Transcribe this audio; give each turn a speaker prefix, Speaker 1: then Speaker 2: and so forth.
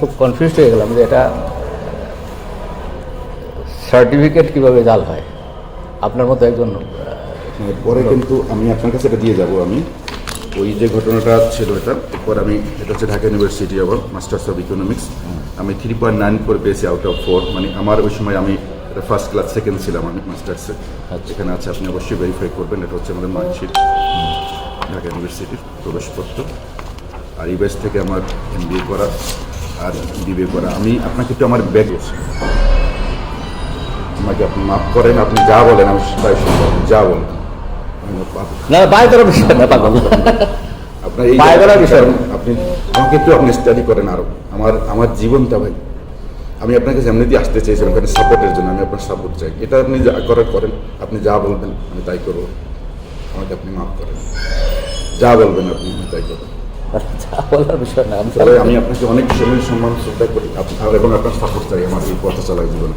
Speaker 1: খুব কনফিউজড হয়ে গেলাম যে এটা সার্টিফিকেট কিভাবে জাল হয়। আপনার মতো একজন
Speaker 2: পরে কিন্তু আমি আপনার কাছে এটা দিয়ে যাব। আমি ওই যে ঘটনাটা ছিল এরপর আমি এটা হচ্ছে ঢাকা ইউনিভার্সিটি আবার মাস্টার্স অফ ইকোনমিক্স। আমি 3.9 করে পেয়েছি আউট অফ 4। মানে আমার ওই সময় আমি ফার্স্ট ক্লাস সেকেন্ড ছিলাম আমি মাস্টার্সে। এখানে আছে, আপনি অবশ্যই ভেরিফাই করবেন। এটা হচ্ছে আমাদের মার্কশিট, ঢাকা ইউনিভার্সিটির প্রবেশপত্র। আর ইউএস থেকে আমার MBA করা আর BBA করা। আমি আপনাকে একটু আমার ব্যাগ আছে, আমাকে আপনি মাফ করেন। আপনি যা বলেন আমি তাই শুনবো, যা বলেন।
Speaker 1: না বাইরে করার বিষয় না,
Speaker 2: আপনার এই
Speaker 1: বাইরে করার বিষয় না।
Speaker 2: আপনি আমাকে একটু আপনি স্টাডি করেন আরো। আমার জীবনটা ভাই, আমি আপনার কাছে এমনিতেই আসতে চাইছিলাম এখানে সাপোর্টের জন্য। আমি আপনার সাপোর্ট চাই। এটা আপনি যা করার করেন, আপনি যা বলবেন আমি তাই করবো। আমাকে আপনি মাফ করেন, যা বলবেন আপনি আমি তাই করবেন।
Speaker 1: যা বলার বিষয় না।
Speaker 2: আমি আপনাকে অনেক সম্মান শ্রদ্ধা করি এবং আপনার সাপোর্ট চাই আমার এই পথে চলার জীবনে।